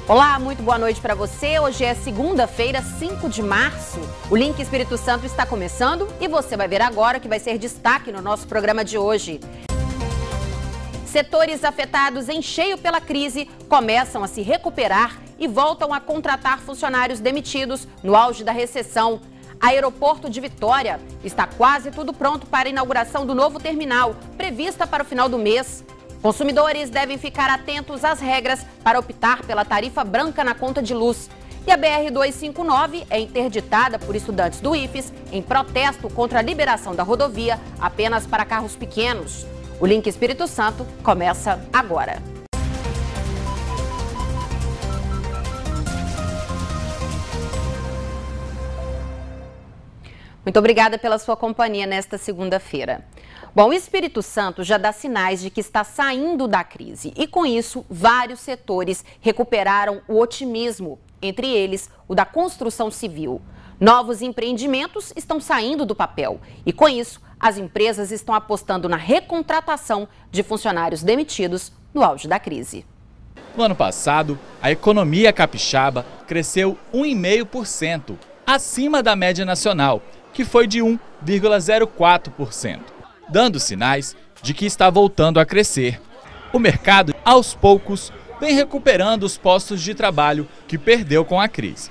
Olá, muito boa noite para você. Hoje é segunda-feira, 5 de março. O Link Espírito Santo está começando e você vai ver agora que vai ser destaque no nosso programa de hoje. Setores afetados em cheio pela crise começam a se recuperar e voltam a contratar funcionários demitidos no auge da recessão. Aeroporto de Vitória está quase tudo pronto para a inauguração do novo terminal, prevista para o final do mês. Consumidores devem ficar atentos às regras para optar pela tarifa branca na conta de luz. E a BR-259 é interditada por estudantes do IFES em protesto contra a liberação da rodovia apenas para carros pequenos. O Link Espírito Santo começa agora. Muito obrigada pela sua companhia nesta segunda-feira. Bom, o Espírito Santo já dá sinais de que está saindo da crise e, com isso, vários setores recuperaram o otimismo, entre eles o da construção civil. Novos empreendimentos estão saindo do papel e, com isso, as empresas estão apostando na recontratação de funcionários demitidos no auge da crise. No ano passado, a economia capixaba cresceu 1,5%, acima da média nacional, que foi de 1,04%. Dando sinais de que está voltando a crescer. O mercado, aos poucos, vem recuperando os postos de trabalho que perdeu com a crise.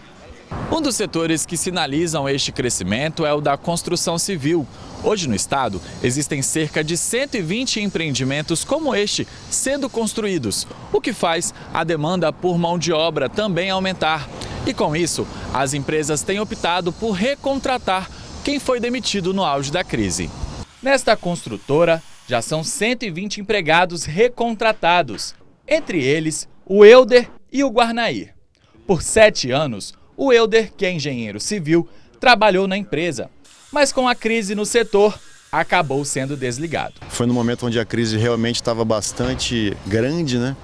Um dos setores que sinalizam este crescimento é o da construção civil. Hoje no estado, existem cerca de 120 empreendimentos como este sendo construídos, o que faz a demanda por mão de obra também aumentar. E com isso, as empresas têm optado por recontratar quem foi demitido no auge da crise. Nesta construtora, já são 120 empregados recontratados, entre eles o Euder e o Guarnair. Por 7 anos, o Euder, que é engenheiro civil, trabalhou na empresa, mas com a crise no setor, acabou sendo desligado. Foi no momento onde a crise realmente estava bastante grande, né?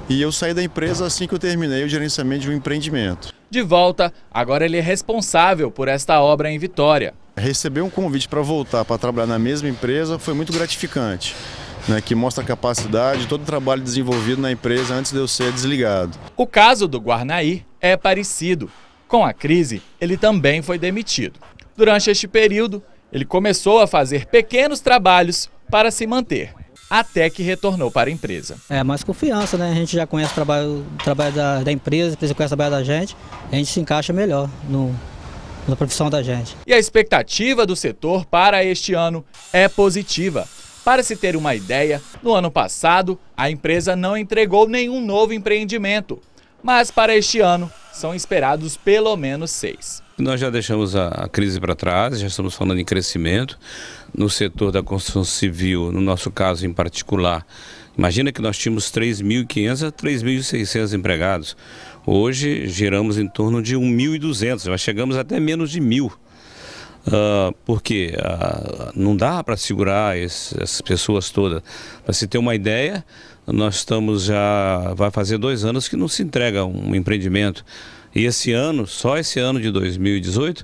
E eu saí da empresa assim que eu terminei o gerenciamento de um empreendimento. De volta, agora ele é responsável por esta obra em Vitória. Receber um convite para voltar para trabalhar na mesma empresa foi muito gratificante, né, que mostra a capacidade, todo o trabalho desenvolvido na empresa antes de eu ser desligado. O caso do Guarnair é parecido. Com a crise, ele também foi demitido. Durante este período, ele começou a fazer pequenos trabalhos para se manter, até que retornou para a empresa. É mais confiança, né? A gente já conhece o trabalho da empresa, a empresa conhece o trabalho da gente, a gente se encaixa melhor na profissão da gente. E a expectativa do setor para este ano é positiva. Para se ter uma ideia, no ano passado, a empresa não entregou nenhum novo empreendimento, mas para este ano são esperados pelo menos 6. Nós já deixamos a crise para trás, já estamos falando em crescimento no setor da construção civil, no nosso caso em particular. Imagina que nós tínhamos 3.500 a 3.600 empregados. Hoje giramos em torno de 1.200, nós chegamos até menos de 1.000. Porque não dá para segurar essas pessoas todas. Para se ter uma ideia, nós estamos vai fazer 2 anos que não se entrega um empreendimento. E esse ano, só esse ano de 2018,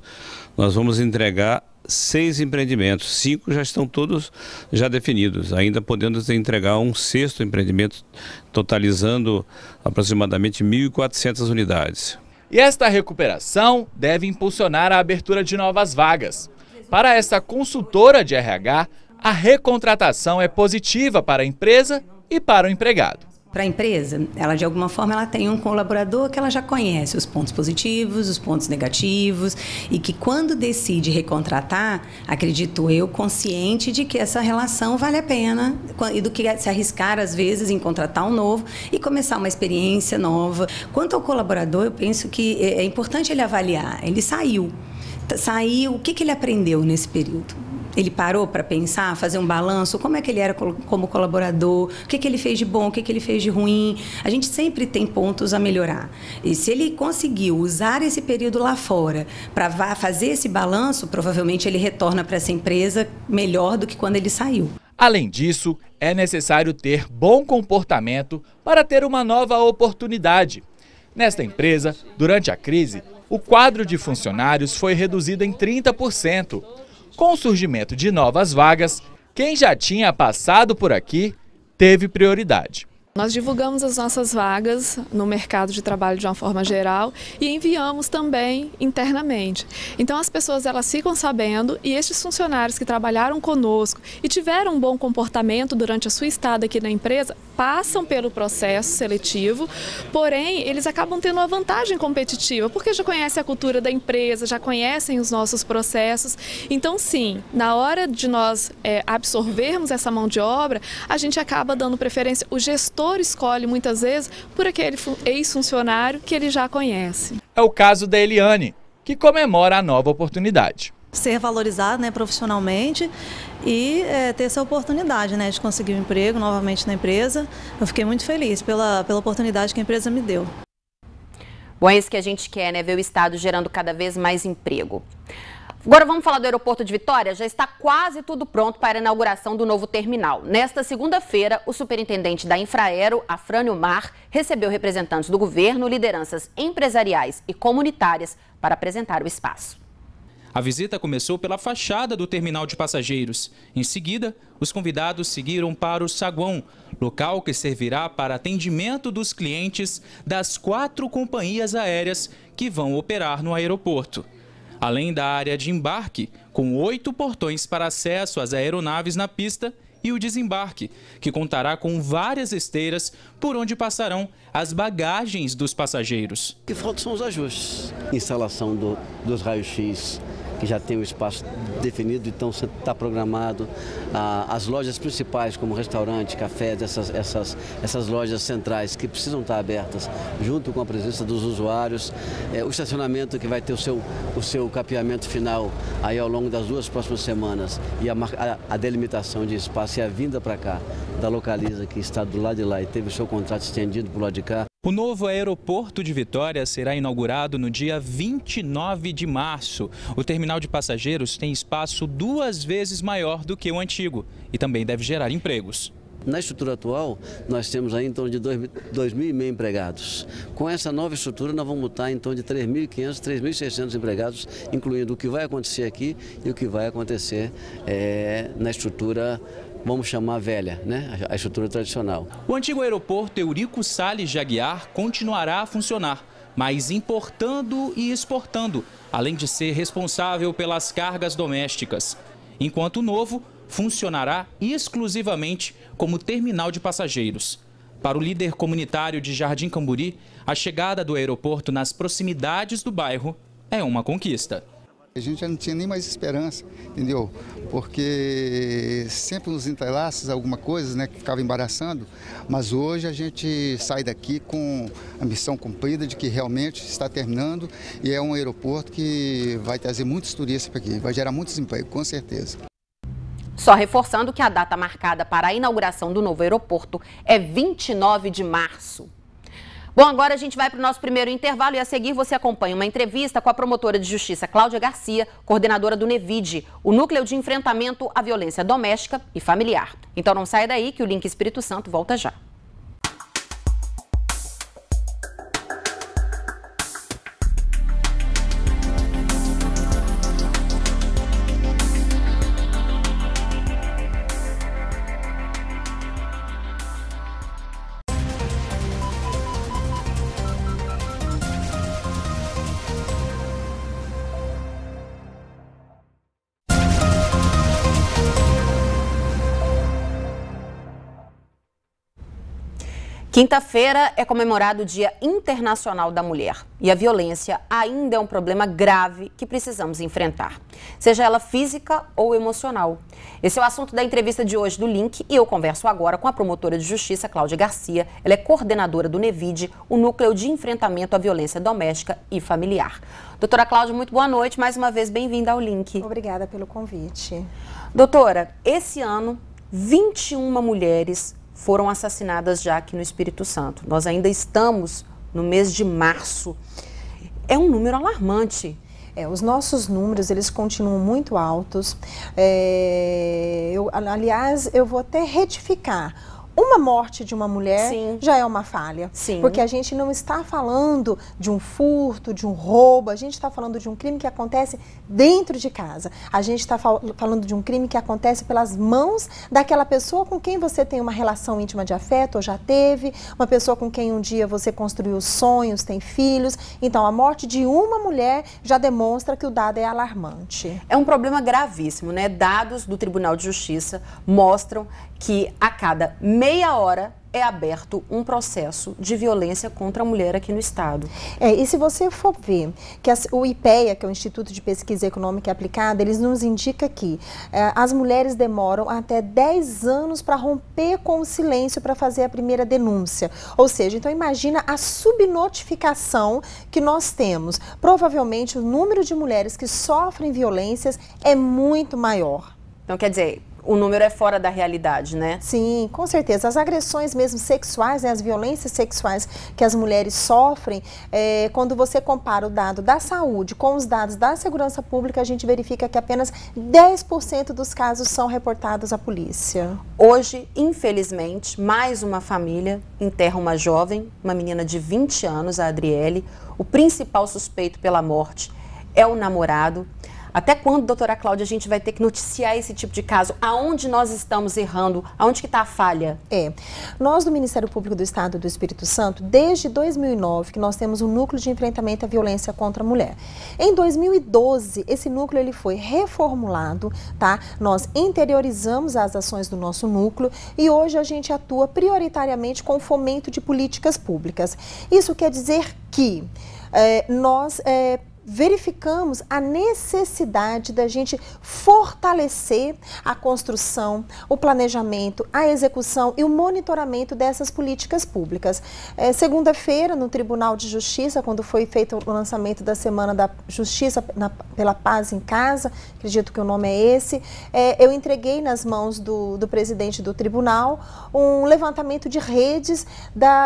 nós vamos entregar 6 empreendimentos, 5 já estão todos já definidos, ainda podendo entregar um 6º empreendimento, totalizando aproximadamente 1.400 unidades. E esta recuperação deve impulsionar a abertura de novas vagas. Para esta consultora de RH, a recontratação é positiva para a empresa e para o empregado. Para a empresa, ela de alguma forma ela tem um colaborador que ela já conhece os pontos positivos, os pontos negativos e que quando decide recontratar, acredito eu, consciente de que essa relação vale a pena e do que se arriscar às vezes em contratar um novo e começar uma experiência nova. Quanto ao colaborador, eu penso que é importante ele avaliar. Ele saiu, o que ele aprendeu nesse período? Ele parou para pensar, fazer um balanço, como é que ele era como colaborador, o que ele fez de bom, o que ele fez de ruim. A gente sempre tem pontos a melhorar. E se ele conseguiu usar esse período lá fora para fazer esse balanço, provavelmente ele retorna para essa empresa melhor do que quando ele saiu. Além disso, é necessário ter bom comportamento para ter uma nova oportunidade. Nesta empresa, durante a crise, o quadro de funcionários foi reduzido em 30%. Com o surgimento de novas vagas, quem já tinha passado por aqui teve prioridade. Nós divulgamos as nossas vagas no mercado de trabalho de uma forma geral e enviamos também internamente. Então as pessoas elas ficam sabendo e estes funcionários que trabalharam conosco e tiveram um bom comportamento durante a sua estada aqui na empresa passam pelo processo seletivo, porém eles acabam tendo uma vantagem competitiva porque já conhecem a cultura da empresa, já conhecem os nossos processos. Então sim, na hora de nós absorvermos essa mão de obra, a gente acaba dando preferência, o gestor escolhe muitas vezes por aquele ex-funcionário que ele já conhece. É o caso da Eliane, que comemora a nova oportunidade. Ser valorizado, né, profissionalmente e ter essa oportunidade, né, de conseguir um emprego novamente na empresa. Eu fiquei muito feliz pela oportunidade que a empresa me deu. Bom, é isso que a gente quer, né, ver o Estado gerando cada vez mais emprego. Agora vamos falar do aeroporto de Vitória. Já está quase tudo pronto para a inauguração do novo terminal. Nesta segunda-feira, o superintendente da Infraero, Afrânio Mar, recebeu representantes do governo, lideranças empresariais e comunitárias para apresentar o espaço. A visita começou pela fachada do terminal de passageiros. Em seguida, os convidados seguiram para o saguão, local que servirá para atendimento dos clientes das 4 companhias aéreas que vão operar no aeroporto. Além da área de embarque, com 8 portões para acesso às aeronaves na pista e o desembarque, que contará com várias esteiras por onde passarão as bagagens dos passageiros. O que falta são os ajustes. Instalação dos raios-x, que já tem o espaço definido, então está programado. As lojas principais, como restaurante, cafés, essas lojas centrais que precisam estar abertas, junto com a presença dos usuários. O estacionamento que vai ter o seu capeamento final aí ao longo das 2 próximas semanas. E a delimitação de espaço e a vinda para cá da Localiza, que está do lado de lá e teve o seu contrato estendido para o lado de cá. O novo aeroporto de Vitória será inaugurado no dia 29 de março. O terminal de passageiros tem espaço 2 vezes maior do que o antigo e também deve gerar empregos. Na estrutura atual, nós temos aí em torno de 2.500 empregados. Com essa nova estrutura, nós vamos botar em torno de 3.500, 3.600 empregados, incluindo o que vai acontecer aqui e o que vai acontecer na estrutura, vamos chamar velha, né? A estrutura tradicional. O antigo aeroporto Eurico Salles de Aguiar continuará a funcionar, mas importando e exportando, além de ser responsável pelas cargas domésticas. Enquanto o novo funcionará exclusivamente como terminal de passageiros. Para o líder comunitário de Jardim Camburi, a chegada do aeroporto nas proximidades do bairro é uma conquista. A gente já não tinha nem mais esperança, entendeu? Porque sempre nos entrelaços, alguma coisa, né, que ficava embaraçando, mas hoje a gente sai daqui com a missão cumprida de que realmente está terminando e é um aeroporto que vai trazer muitos turistas para aqui, vai gerar muitos empregos, com certeza. Só reforçando que a data marcada para a inauguração do novo aeroporto é 29 de março. Bom, agora a gente vai para o nosso primeiro intervalo e a seguir você acompanha uma entrevista com a promotora de justiça Cláudia Garcia, coordenadora do NEVID, o Núcleo de Enfrentamento à Violência Doméstica e Familiar. Então não saia daí que o Link Espírito Santo volta já. Quinta-feira é comemorado o Dia Internacional da Mulher e a violência ainda é um problema grave que precisamos enfrentar, seja ela física ou emocional. Esse é o assunto da entrevista de hoje do Link e eu converso agora com a promotora de justiça Cláudia Garcia. Ela é coordenadora do NEVID, o Núcleo de Enfrentamento à Violência Doméstica e Familiar. Doutora Cláudia, muito boa noite, mais uma vez bem-vinda ao Link. Obrigada pelo convite. Doutora, esse ano 21 mulheres foram assassinadas já aqui no Espírito Santo. Nós ainda estamos no mês de março. É um número alarmante. Os nossos números, eles continuam muito altos. Aliás, eu vou até retificar. uma morte de uma mulher Sim. já é uma falha. Sim. Porque a gente não está falando de um furto, de um roubo, a gente está falando de um crime que acontece dentro de casa. A gente está falando de um crime que acontece pelas mãos daquela pessoa com quem você tem uma relação íntima de afeto, ou já teve, uma pessoa com quem um dia você construiu sonhos, tem filhos. Então, a morte de uma mulher já demonstra que o dado é alarmante. É um problema gravíssimo, né? Dados do Tribunal de Justiça mostram que a cada meia hora é aberto um processo de violência contra a mulher aqui no estado. E se você for ver que o IPEA, que é o Instituto de Pesquisa Econômica e Aplicada, eles nos indica que as mulheres demoram até 10 anos para romper com o silêncio para fazer a primeira denúncia. Ou seja, então imagina a subnotificação que nós temos. Provavelmente o número de mulheres que sofrem violências é muito maior. Então, quer dizer, o número é fora da realidade, né? Sim, com certeza. As agressões mesmo sexuais, né, as violências sexuais que as mulheres sofrem, quando você compara o dado da saúde com os dados da segurança pública, a gente verifica que apenas 10% dos casos são reportados à polícia. Hoje, infelizmente, mais uma família enterra uma jovem, uma menina de 20 anos, a Adriele. O principal suspeito pela morte é o namorado. Até quando, doutora Cláudia, a gente vai ter que noticiar esse tipo de caso? Aonde nós estamos errando? Aonde que está a falha? Nós do Ministério Público do Estado do Espírito Santo, desde 2009, que nós temos um núcleo de enfrentamento à violência contra a mulher. Em 2012, esse núcleo ele foi reformulado, tá? Nós interiorizamos as ações do nosso núcleo e hoje a gente atua prioritariamente com o fomento de políticas públicas. Isso quer dizer que nós verificamos a necessidade da gente fortalecer a construção, o planejamento, a execução e o monitoramento dessas políticas públicas. Segunda-feira, no Tribunal de Justiça, quando foi feito o lançamento da Semana da Justiça pela Paz em Casa, acredito que o nome é esse, eu entreguei nas mãos do presidente do tribunal um levantamento de redes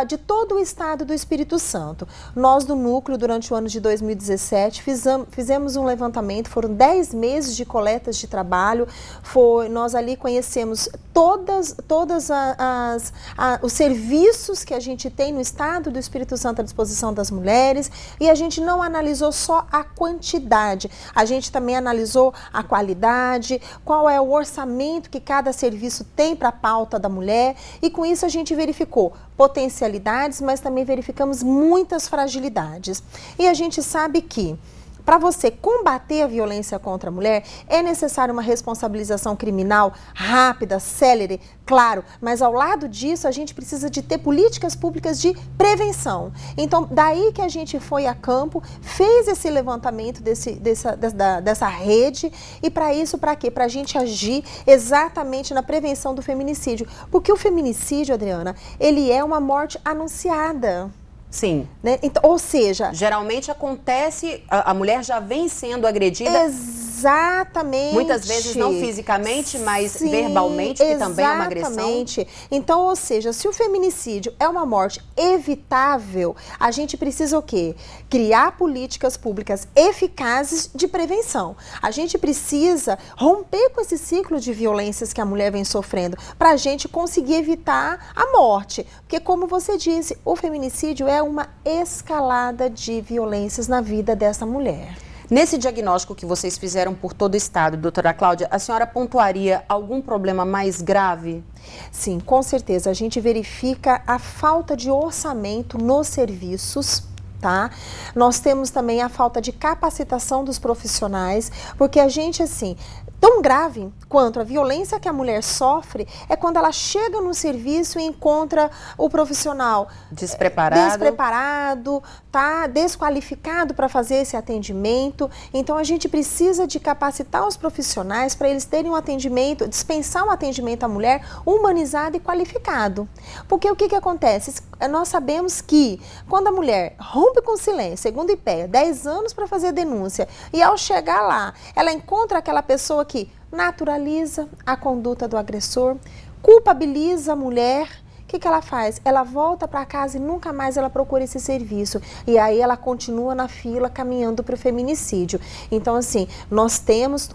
de todo o estado do Espírito Santo. Nós do Núcleo, durante o ano de 2017, fizemos um levantamento, foram 10 meses de coletas de trabalho, nós ali conhecemos todos os serviços que a gente tem no estado do Espírito Santo à disposição das mulheres, e a gente não analisou só a quantidade, a gente também analisou a qualidade, qual é o orçamento que cada serviço tem para a pauta da mulher, e com isso a gente verificou potencialidades, mas também verificamos muitas fragilidades. E a gente sabe que para você combater a violência contra a mulher, é necessária uma responsabilização criminal rápida, célere, claro, mas ao lado disso a gente precisa de ter políticas públicas de prevenção. Então, daí que a gente foi a campo, fez esse levantamento dessa rede, e para isso, para quê? Para a gente agir exatamente na prevenção do feminicídio. Porque o feminicídio, Adriana, ele é uma morte anunciada. Sim. Né? Então, ou seja, geralmente acontece, a mulher já vem sendo agredida. Exatamente. Muitas vezes não fisicamente, mas verbalmente, que também é uma agressão. Exatamente. Então, ou seja, se o feminicídio é uma morte evitável, a gente precisa o quê? Criar políticas públicas eficazes de prevenção. A gente precisa romper com esse ciclo de violências que a mulher vem sofrendo, para a gente conseguir evitar a morte. Porque, como você disse, o feminicídio é uma escalada de violências na vida dessa mulher. Nesse diagnóstico que vocês fizeram por todo o estado, doutora Cláudia, a senhora pontuaria algum problema mais grave? Sim, com certeza. A gente verifica a falta de orçamento nos serviços. Tá? Nós temos também a falta de capacitação dos profissionais, porque a gente, assim, tão grave quanto a violência que a mulher sofre é quando ela chega no serviço e encontra o profissional despreparado, tá? Desqualificado para fazer esse atendimento. Então, a gente precisa de capacitar os profissionais para eles terem um atendimento, dispensar um atendimento à mulher humanizado e qualificado. Porque o que acontece? Nós sabemos que quando a mulher rompe com silêncio, segundo o IPEA, 10 anos para fazer denúncia, e ao chegar lá, ela encontra aquela pessoa que naturaliza a conduta do agressor, culpabiliza a mulher. O que ela faz? Ela volta para casa e nunca mais ela procura esse serviço. E aí ela continua na fila caminhando para o feminicídio. Então, assim, nós temos,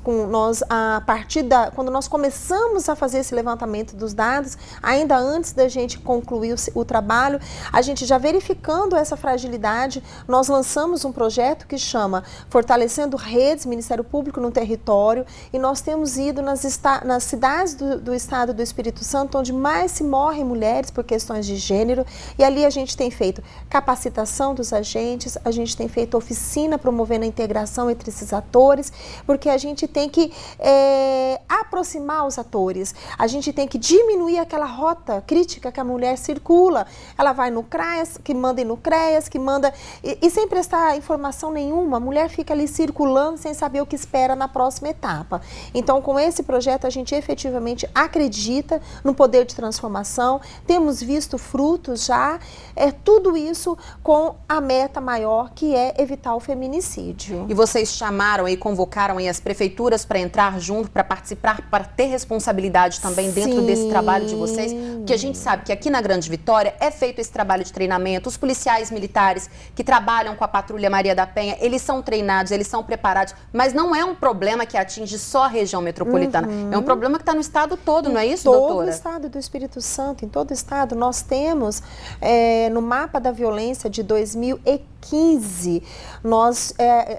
a partir quando nós começamos a fazer esse levantamento dos dados, ainda antes da gente concluir o trabalho, a gente já verificando essa fragilidade, nós lançamos um projeto que chama Fortalecendo Redes, Ministério Público no Território, e nós temos ido nas cidades do estado do Espírito Santo, onde mais se morrem mulheres por questões de gênero, e ali a gente tem feito capacitação dos agentes, a gente tem feito oficina promovendo a integração entre esses atores, porque a gente tem que aproximar os atores, a gente tem que diminuir aquela rota crítica que a mulher circula. Ela vai no CRAS, que manda ir no CREAS, que manda... E sem prestar informação nenhuma, a mulher fica ali circulando sem saber o que espera na próxima etapa. Então, com esse projeto, a gente efetivamente acredita no poder de transformação, temos visto frutos já, tudo isso com a meta maior, que é evitar o feminicídio. E vocês chamaram e convocaram aí as prefeituras para entrar junto, para participar, para ter responsabilidade também dentro desse trabalho de vocês? Porque a gente sabe que aqui na Grande Vitória é feito esse trabalho de treinamento, os policiais militares que trabalham com a Patrulha Maria da Penha, eles são treinados, eles são preparados, mas não é um problema que atinge só a região metropolitana, é um problema que está no estado todo, não é isso, doutora? Todo o estado do Espírito Santo, em todo o estado, nós temos no mapa da violência de 2015,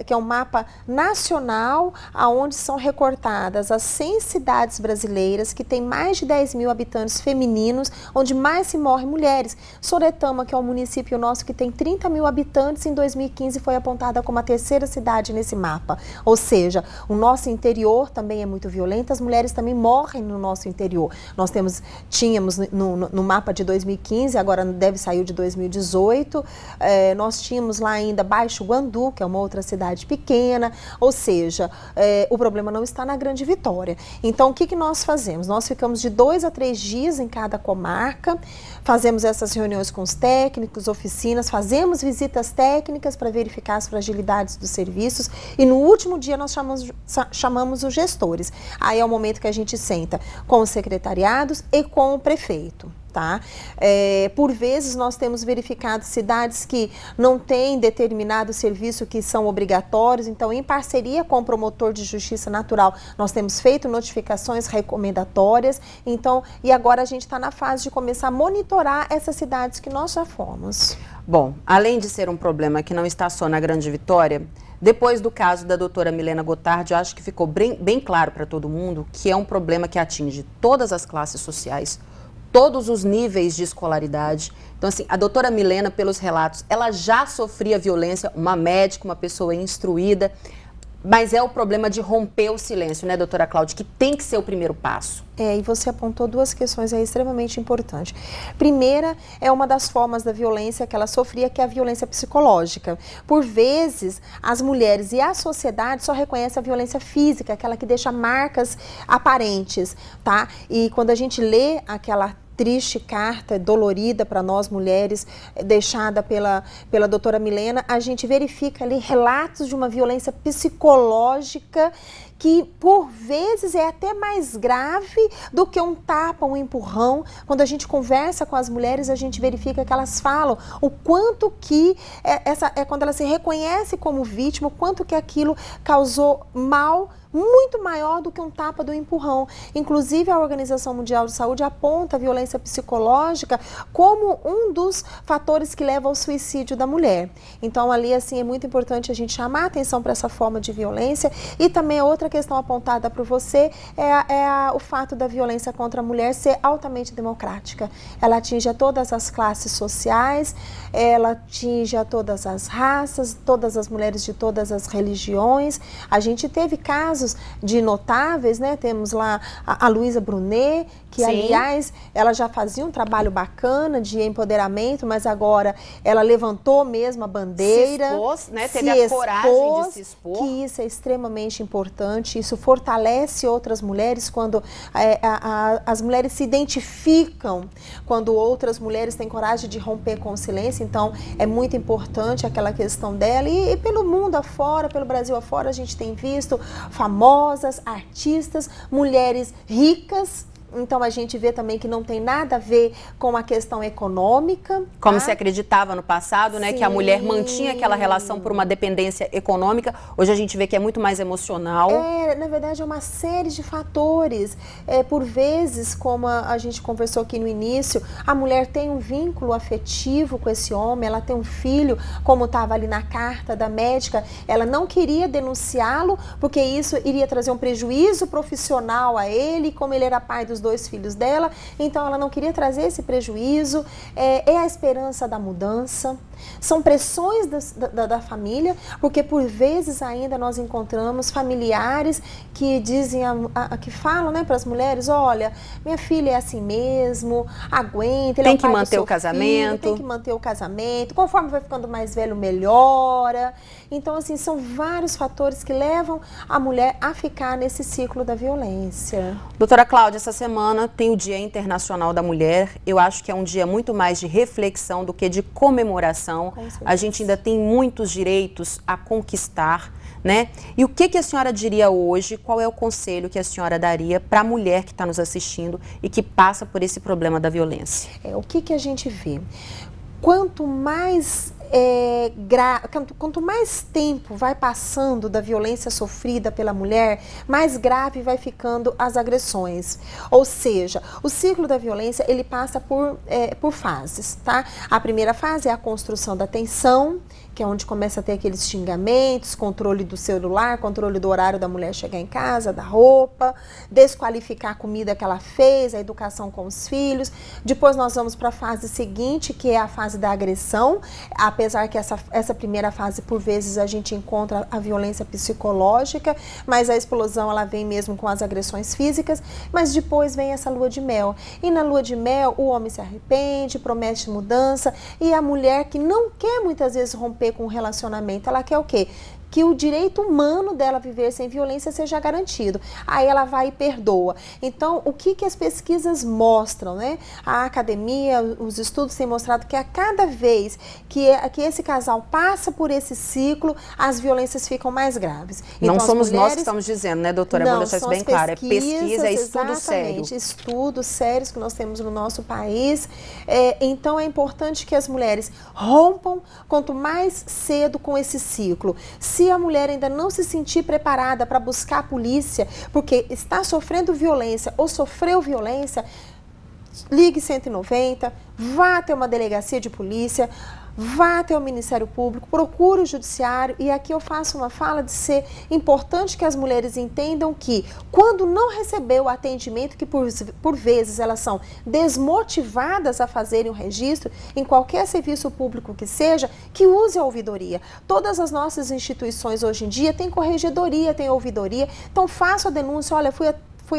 que é um mapa nacional, onde são recortadas as 100 cidades brasileiras que têm mais de 10 mil habitantes femininos, onde mais se morrem mulheres. Soretama, que é um município nosso que tem 30 mil habitantes, em 2015 foi apontada como a terceira cidade nesse mapa. Ou seja, o nosso interior também é muito violento, as mulheres também morrem no nosso interior. Nós tínhamos no mapa de 2015, agora deve sair de 2018, nós tínhamos lá ainda Baixo Guandu, que é uma outra cidade pequena, ou seja, o problema não está na Grande Vitória. Então, o que nós fazemos? Nós ficamos de 2 a 3 dias em cada comarca, fazemos essas reuniões com os técnicos, oficinas, fazemos visitas técnicas para verificar as fragilidades dos serviços e no último dia nós chamamos os gestores. Aí é o momento que a gente senta com os secretariados e com o prefeito. Tá? Por vezes nós temos verificado cidades que não têm determinado serviço que são obrigatórios, então em parceria com o promotor de justiça natural nós temos feito notificações recomendatórias, então, e agora a gente está na fase de começar a monitorar essas cidades que nós já fomos. Bom, além de ser um problema que não está só na Grande Vitória, depois do caso da doutora Milena Gotardi, eu acho que ficou bem claro para todo mundo que é um problema que atinge todas as classes sociais, todos os níveis de escolaridade. Então, assim, a doutora Milena, pelos relatos, ela já sofria violência, uma médica, uma pessoa instruída, mas é o problema de romper o silêncio, né, doutora Cláudia, que tem que ser o primeiro passo. E você apontou 2 questões aí extremamente importantes. Primeira, é uma das formas da violência que ela sofria, que é a violência psicológica. Por vezes, as mulheres e a sociedade só reconhecem a violência física, aquela que deixa marcas aparentes, tá? E quando a gente lê aquela triste carta, dolorida para nós mulheres, deixada pela doutora Milena, a gente verifica ali relatos de uma violência psicológica que, por vezes, é até mais grave do que um tapa, um empurrão. Quando a gente conversa com as mulheres, a gente verifica que elas falam o quanto que, quando ela se reconhece como vítima, o quanto que aquilo causou mal muito maior do que um tapa do empurrão. Inclusive, a Organização Mundial de Saúde aponta a violência psicológica como um dos fatores que leva ao suicídio da mulher. Então, ali, assim, é muito importante a gente chamar a atenção para essa forma de violência. E também a outra questão apontada por você é o fato da violência contra a mulher ser altamente democrática. Ela atinge a todas as classes sociais, ela atinge a todas as raças, todas as mulheres de todas as religiões. A gente teve casos de notáveis, né? Temos lá a Luísa Brunet, que, sim, aliás, ela já fazia um trabalho bacana de empoderamento, mas agora ela levantou mesmo a bandeira. Se expôs, né? Teve a coragem de se expor. Que isso é extremamente importante, isso fortalece outras mulheres quando as mulheres se identificam, quando outras mulheres têm coragem de romper com o silêncio. Então, é muito importante aquela questão dela. E pelo mundo afora, pelo Brasil afora, a gente tem visto famosas, artistas, mulheres ricas, Então a gente vê também que não tem nada a ver com a questão econômica. Como tá? se acreditava no passado, né? Que a mulher mantinha aquela relação por uma dependência econômica. Hoje a gente vê que é muito mais emocional. Na verdade é uma série de fatores. Por vezes, como a gente conversou aqui no início, a mulher tem um vínculo afetivo com esse homem, ela tem um filho, como estava ali na carta da médica, ela não queria denunciá-lo, porque isso iria trazer um prejuízo profissional a ele, como ele era pai dos 2 filhos dela, então ela não queria trazer esse prejuízo. É a esperança da mudança, são pressões da família, porque por vezes ainda nós encontramos familiares que dizem, que falam, né, para as mulheres, olha, minha filha é assim mesmo, aguenta, ele tem é o que pai manter do seu o casamento. Filho, tem que manter o casamento, conforme vai ficando mais velho, melhora. Então, assim, são vários fatores que levam a mulher a ficar nesse ciclo da violência. Doutora Cláudia, essa semana tem o Dia Internacional da Mulher. Eu acho que é um dia muito mais de reflexão do que de comemoração. A gente ainda tem muitos direitos a conquistar, né? E o que a senhora diria hoje, qual é o conselho que a senhora daria para a mulher que está nos assistindo e que passa por esse problema da violência? O que a gente vê? Quanto mais quanto mais tempo vai passando da violência sofrida pela mulher, mais grave vai ficando as agressões. Ou seja, o ciclo da violência, ele passa por fases, tá? A primeira fase é a construção da tensão, que é onde começa a ter aqueles xingamentos, controle do celular, controle do horário da mulher chegar em casa, da roupa, desqualificar a comida que ela fez, a educação com os filhos. Depois nós vamos para a fase seguinte, que é a fase da agressão, apesar que essa primeira fase, por vezes, a gente encontra a violência psicológica, mas a explosão, ela vem mesmo com as agressões físicas, mas depois vem essa lua de mel. E na lua de mel, o homem se arrepende, promete mudança, e a mulher que não quer muitas vezes romper com o relacionamento, ela quer o quê? Que o direito humano dela viver sem violência seja garantido. Aí ela vai e perdoa. Então, o que as pesquisas mostram, né? A academia, os estudos têm mostrado que a cada vez que esse casal passa por esse ciclo, as violências ficam mais graves. Não então, somos nós que estamos dizendo, né, doutora? Não, vou deixar isso bem claro. É pesquisa, é estudo sério. Estudos sérios que nós temos no nosso país. Então, é importante que as mulheres rompam quanto mais cedo com esse ciclo. Se a mulher ainda não se sentir preparada para buscar a polícia, porque está sofrendo violência ou sofreu violência, ligue 190, vá até uma delegacia de polícia, vá até o Ministério Público, procure o Judiciário. E aqui eu faço uma fala de ser importante que as mulheres entendam que, quando não recebeu o atendimento, que por vezes elas são desmotivadas a fazerem o registro, em qualquer serviço público que seja, que use a ouvidoria. Todas as nossas instituições hoje em dia têm corregedoria, têm ouvidoria, então faça a denúncia, olha, fui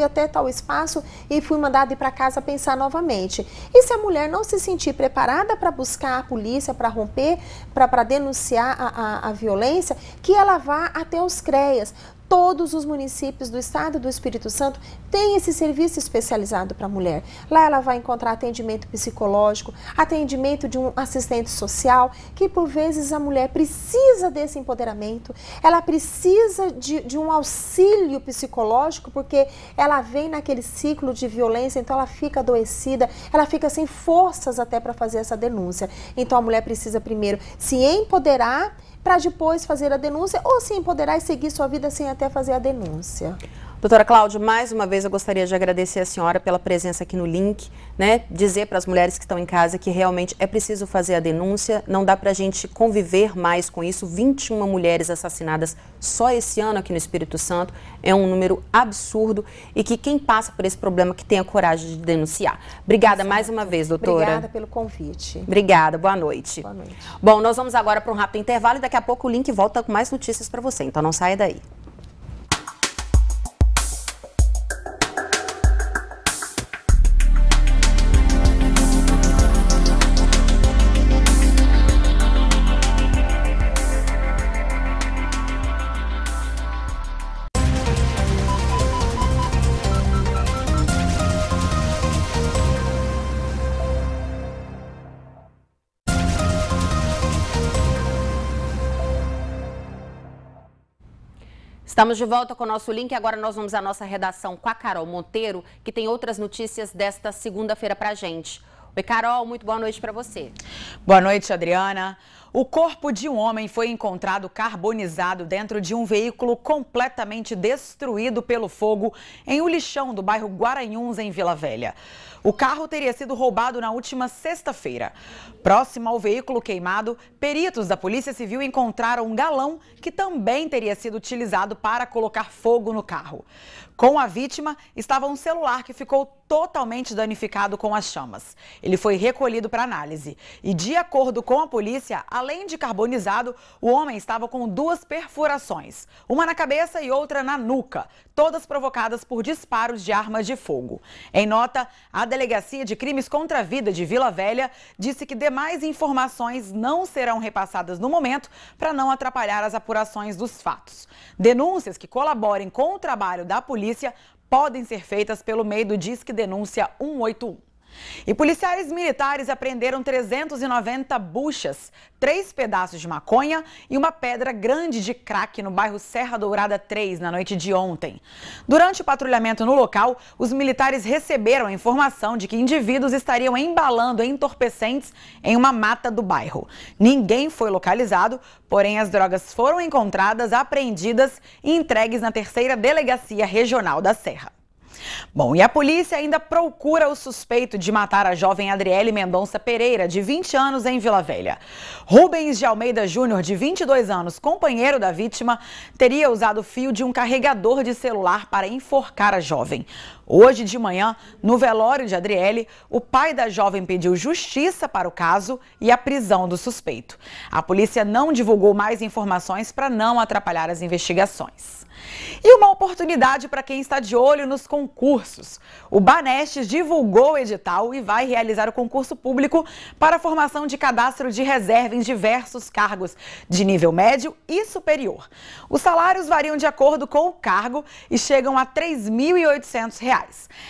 até tal espaço e fui mandada ir para casa pensar novamente. E se a mulher não se sentir preparada para buscar a polícia, para romper, para denunciar a violência, que ela vá até os CREAS. Todos os municípios do estado do Espírito Santo têm esse serviço especializado para a mulher. Lá ela vai encontrar atendimento psicológico, atendimento de um assistente social, que por vezes a mulher precisa desse empoderamento, ela precisa de um auxílio psicológico, porque ela vem naquele ciclo de violência, então ela fica adoecida, ela fica sem forças até para fazer essa denúncia. Então a mulher precisa primeiro se empoderar, para depois fazer a denúncia, ou se empoderar e seguir sua vida sem até fazer a denúncia. Doutora Cláudia, mais uma vez eu gostaria de agradecer a senhora pela presença aqui no link, né? Dizer para as mulheres que estão em casa que realmente é preciso fazer a denúncia, não dá para a gente conviver mais com isso. 21 mulheres assassinadas só esse ano aqui no Espírito Santo é um número absurdo, e que quem passa por esse problema que tenha coragem de denunciar. Obrigada mais uma vez, doutora. Obrigada pelo convite. Obrigada, boa noite. Boa noite. Bom, nós vamos agora para um rápido intervalo e daqui a pouco o link volta com mais notícias para você, então não saia daí. Estamos de volta com o nosso link. Agora nós vamos à nossa redação com a Carol Monteiro, que tem outras notícias desta segunda-feira pra gente. Oi, Carol, muito boa noite para você. Boa noite, Adriana. O corpo de um homem foi encontrado carbonizado dentro de um veículo completamente destruído pelo fogo em um lixão do bairro Guaranhuns, em Vila Velha. O carro teria sido roubado na última sexta-feira. Próximo ao veículo queimado, peritos da Polícia Civil encontraram um galão que também teria sido utilizado para colocar fogo no carro. Com a vítima estava um celular que ficou totalmente danificado com as chamas. Ele foi recolhido para análise e, de acordo com a polícia, além de carbonizado, o homem estava com 2 perfurações, uma na cabeça e outra na nuca, todas provocadas por disparos de armas de fogo. Em nota, a Delegacia de Crimes contra a Vida de Vila Velha disse que demais informações não serão repassadas no momento para não atrapalhar as apurações dos fatos. Denúncias que colaborem com o trabalho da polícia podem ser feitas pelo meio do Disque Denúncia 181. E policiais militares apreenderam 390 buchas, 3 pedaços de maconha e uma pedra grande de crack no bairro Serra Dourada 3, na noite de ontem. Durante o patrulhamento no local, os militares receberam a informação de que indivíduos estariam embalando entorpecentes em uma mata do bairro. Ninguém foi localizado, porém as drogas foram encontradas, apreendidas e entregues na 3ª Delegacia Regional da Serra. Bom, e a polícia ainda procura o suspeito de matar a jovem Adriele Mendonça Pereira, de 20 anos, em Vila Velha. Rubens de Almeida Júnior, de 22 anos, companheiro da vítima, teria usado o fio de um carregador de celular para enforcar a jovem. Hoje de manhã, no velório de Adriele, o pai da jovem pediu justiça para o caso e a prisão do suspeito. A polícia não divulgou mais informações para não atrapalhar as investigações. E uma oportunidade para quem está de olho nos concursos. O Banestes divulgou o edital e vai realizar o concurso público para a formação de cadastro de reserva em diversos cargos de nível médio e superior. Os salários variam de acordo com o cargo e chegam a R$ 3.800.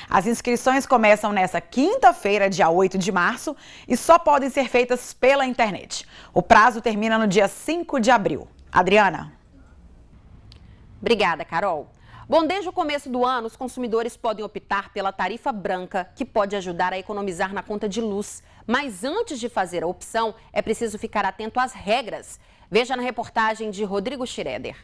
As inscrições começam nesta quinta-feira, dia 8 de março, e só podem ser feitas pela internet. O prazo termina no dia 5 de abril. Adriana. Obrigada, Carol. Bom, desde o começo do ano, os consumidores podem optar pela tarifa branca, que pode ajudar a economizar na conta de luz. Mas antes de fazer a opção, é preciso ficar atento às regras. Veja na reportagem de Rodrigo Schroeder.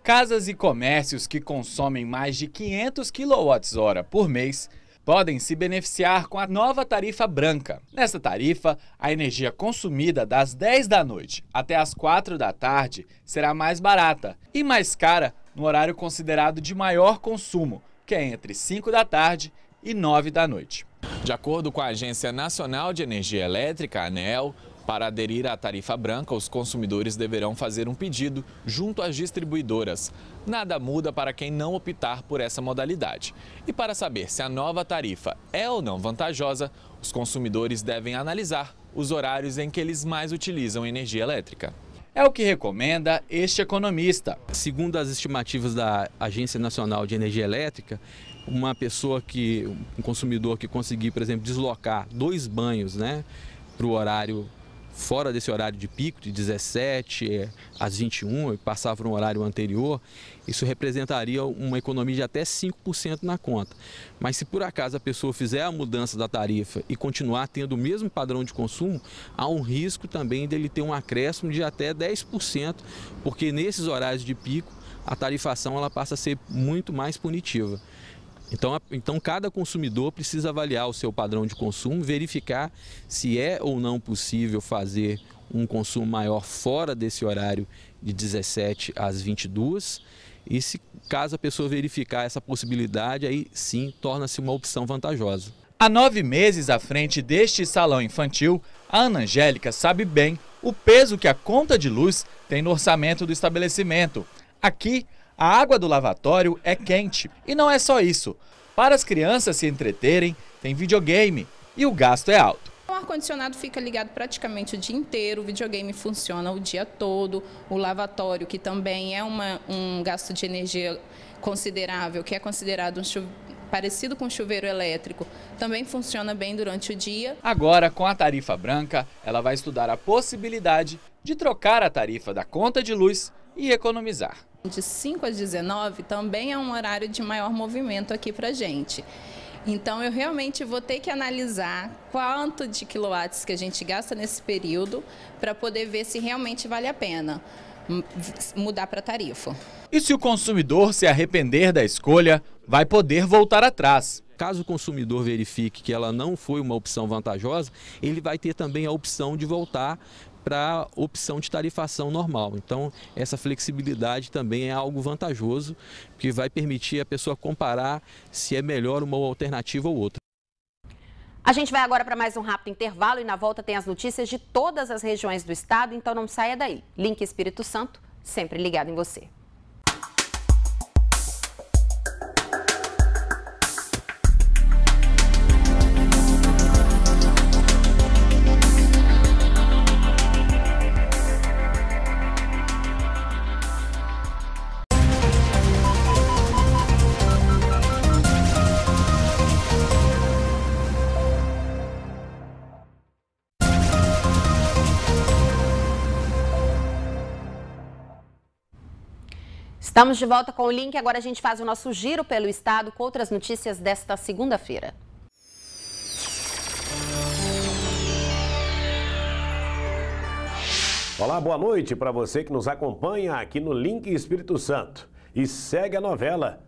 Casas e comércios que consomem mais de 500 kWh por mês podem se beneficiar com a nova tarifa branca. Nessa tarifa, a energia consumida das 10 da noite até as 4 da tarde será mais barata e mais cara no horário considerado de maior consumo, que é entre 5 da tarde e 9 da noite. De acordo com a Agência Nacional de Energia Elétrica, ANEEL, para aderir à tarifa branca, os consumidores deverão fazer um pedido junto às distribuidoras. Nada muda para quem não optar por essa modalidade. E para saber se a nova tarifa é ou não vantajosa, os consumidores devem analisar os horários em que eles mais utilizam energia elétrica. É o que recomenda este economista. Segundo as estimativas da Agência Nacional de Energia Elétrica, um consumidor que conseguir, por exemplo, deslocar 2 banhos, para o horário fora desse horário de pico, de 17 às 21, e passar para um horário anterior, isso representaria uma economia de até 5% na conta. Mas se por acaso a pessoa fizer a mudança da tarifa e continuar tendo o mesmo padrão de consumo, há um risco também dele ter um acréscimo de até 10%, porque nesses horários de pico a tarifação ela passa a ser muito mais punitiva. Então, cada consumidor precisa avaliar o seu padrão de consumo, verificar se é ou não possível fazer um consumo maior fora desse horário de 17 às 22 e, caso a pessoa verificar essa possibilidade, aí sim torna-se uma opção vantajosa. Há 9 meses à frente deste salão infantil, a Ana Angélica sabe bem o peso que a conta de luz tem no orçamento do estabelecimento. Aqui, a água do lavatório é quente. E não é só isso. Para as crianças se entreterem, tem videogame e o gasto é alto. O ar-condicionado fica ligado praticamente o dia inteiro, o videogame funciona o dia todo, o lavatório, que também é um gasto de energia considerável, que é considerado parecido com chuveiro elétrico, também funciona bem durante o dia. Agora, com a tarifa branca, ela vai estudar a possibilidade de trocar a tarifa da conta de luz e economizar. De 5 às 19 também é um horário de maior movimento aqui para a gente. Então, eu realmente vou ter que analisar quanto de quilowatts que a gente gasta nesse período para poder ver se realmente vale a pena mudar para tarifa. E se o consumidor se arrepender da escolha, vai poder voltar atrás. Caso o consumidor verifique que ela não foi uma opção vantajosa, ele vai ter também a opção de voltar para a opção de tarifação normal. Então, essa flexibilidade também é algo vantajoso, que vai permitir a pessoa comparar se é melhor uma alternativa ou outra. A gente vai agora para mais um rápido intervalo e na volta tem as notícias de todas as regiões do estado, então não saia daí. Link Espírito Santo, sempre ligado em você. Estamos de volta com o link. Agora a gente faz o nosso giro pelo estado com outras notícias desta segunda-feira. Olá, boa noite para você que nos acompanha aqui no Link Espírito Santo. E segue a novela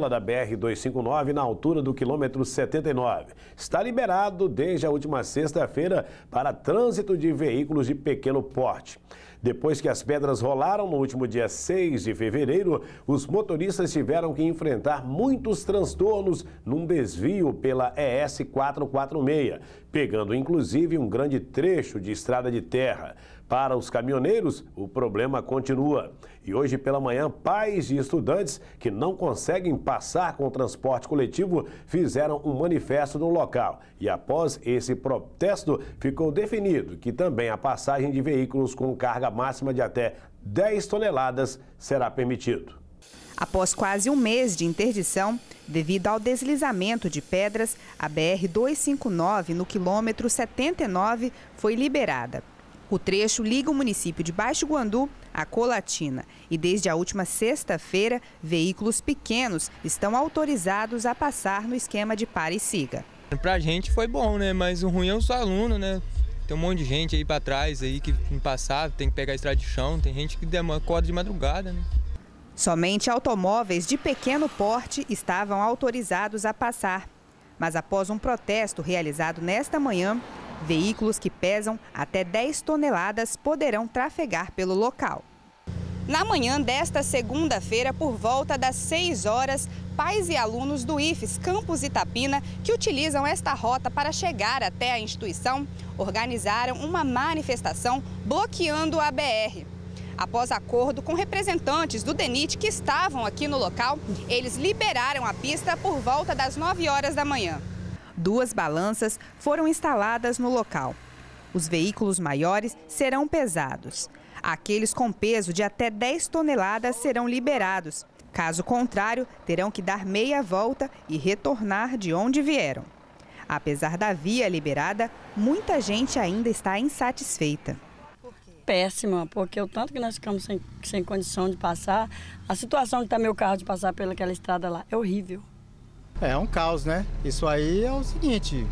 da BR-259 na altura do quilômetro 79. Está liberado desde a última sexta-feira para trânsito de veículos de pequeno porte. Depois que as pedras rolaram no último dia 6 de fevereiro, os motoristas tiveram que enfrentar muitos transtornos num desvio pela ES 446, pegando inclusive um grande trecho de estrada de terra. Para os caminhoneiros, o problema continua. E hoje pela manhã, pais de estudantes que não conseguem passar com o transporte coletivo fizeram um manifesto no local. E após esse protesto, ficou definido que também a passagem de veículos com carga máxima de até 10 toneladas será permitido. Após quase um mês de interdição, devido ao deslizamento de pedras, a BR-259, no quilômetro 79, foi liberada. O trecho liga o município de Baixo Guandu à Colatina e desde a última sexta-feira, veículos pequenos estão autorizados a passar no esquema de pare e siga. Pra gente foi bom, né? Mas o ruim é os alunos, né? Tem um monte de gente aí pra trás aí que não passava, tem que pegar a estrada de chão, tem gente que acorda de madrugada, né? Somente automóveis de pequeno porte estavam autorizados a passar. Mas após um protesto realizado nesta manhã, veículos que pesam até 10 toneladas poderão trafegar pelo local. Na manhã desta segunda-feira, por volta das 6 horas, pais e alunos do IFES Campus Itapina, que utilizam esta rota para chegar até a instituição, organizaram uma manifestação bloqueando a BR. Após acordo com representantes do DENIT que estavam aqui no local, eles liberaram a pista por volta das 9 horas da manhã. 2 balanças foram instaladas no local. Os veículos maiores serão pesados. Aqueles com peso de até 10 toneladas serão liberados. Caso contrário, terão que dar meia volta e retornar de onde vieram. Apesar da via liberada, muita gente ainda está insatisfeita. Péssima, porque o tanto que nós ficamos sem condição de passar, a situação que está meu carro de passar pelaquela estrada lá é horrível. É um caos, né? Isso aí é o seguinte,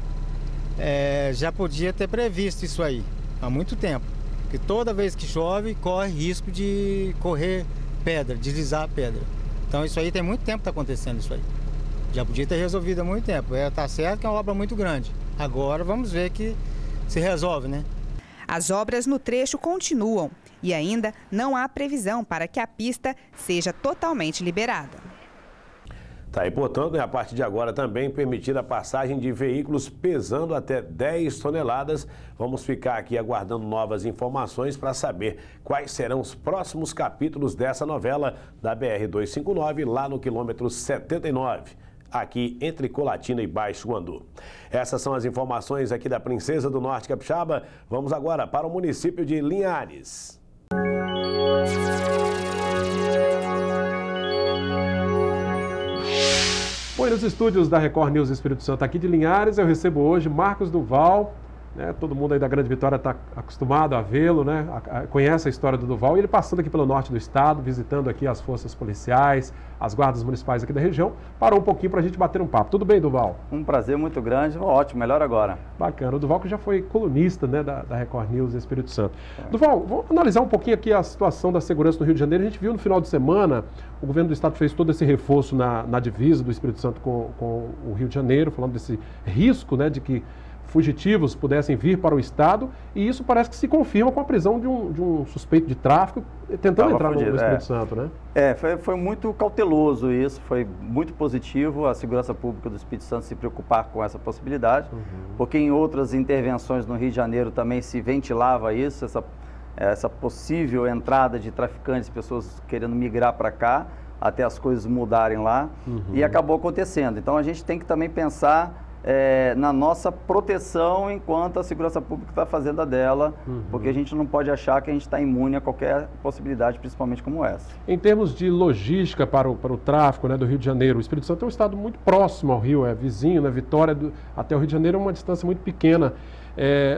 já podia ter previsto isso aí há muito tempo. Porque toda vez que chove, corre risco de correr pedra, deslizar a pedra. Então isso aí tem muito tempo que está acontecendo isso aí. Já podia ter resolvido há muito tempo. Tá certo que é uma obra muito grande. Agora vamos ver que se resolve, né? As obras no trecho continuam e ainda não há previsão para que a pista seja totalmente liberada. Tá aí, portanto, a partir de agora também permitida a passagem de veículos pesando até 10 toneladas. Vamos ficar aqui aguardando novas informações para saber quais serão os próximos capítulos dessa novela da BR-259 lá no quilômetro 79. Aqui entre Colatina e Baixo Guandu. Essas são as informações aqui da Princesa do Norte Capixaba. Vamos agora para o município de Linhares. Bom, e nos estúdios da Record News Espírito Santo aqui de Linhares, eu recebo hoje Marcos Duval, né? Todo mundo aí da Grande Vitória está acostumado a vê-lo, né? Conhece a história do Duval. E ele passando aqui pelo norte do estado, visitando aqui as forças policiais, as guardas municipais aqui da região, parou um pouquinho para a gente bater um papo. Tudo bem, Duval? Um prazer muito grande, ótimo, melhor agora. Bacana. O Duval que já foi colunista, né, da Record News Espírito Santo. Duval, vamos analisar um pouquinho aqui a situação da segurança no Rio de Janeiro. A gente viu no final de semana, o governo do estado fez todo esse reforço na divisa do Espírito Santo com o Rio de Janeiro, falando desse risco, né, de que fugitivos pudessem vir para o estado, e isso parece que se confirma com a prisão de um suspeito de tráfico tentando entrar no Espírito Santo, né? Foi muito cauteloso isso, foi muito positivo a segurança pública do Espírito Santo se preocupar com essa possibilidade, porque em outras intervenções no Rio de Janeiro também se ventilava isso, essa possível entrada de traficantes, pessoas querendo migrar para cá, até as coisas mudarem lá, e acabou acontecendo. Então a gente tem que também pensar na nossa proteção enquanto a segurança pública está fazendo a dela, porque a gente não pode achar que a gente está imune a qualquer possibilidade, principalmente como essa. Em termos de logística para o tráfico, né, do Rio de Janeiro, o Espírito Santo é um estado muito próximo ao Rio, é vizinho, né, Vitória até o Rio de Janeiro é uma distância muito pequena.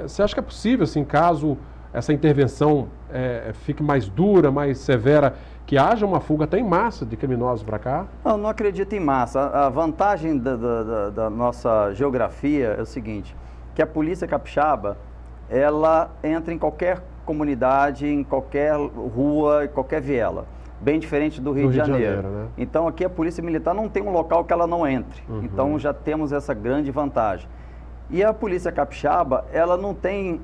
Você acha que é possível, assim, caso essa intervenção fique mais dura, mais severa, que haja uma fuga até em massa de criminosos para cá? Não acredito em massa. A vantagem da nossa geografia é o seguinte, que a polícia capixaba, ela entra em qualquer comunidade, em qualquer rua, em qualquer viela. Bem diferente do Rio de Janeiro. Né? Então aqui a polícia militar não tem um local que ela não entre. Então já temos essa grande vantagem. E a polícia capixaba, ela não tem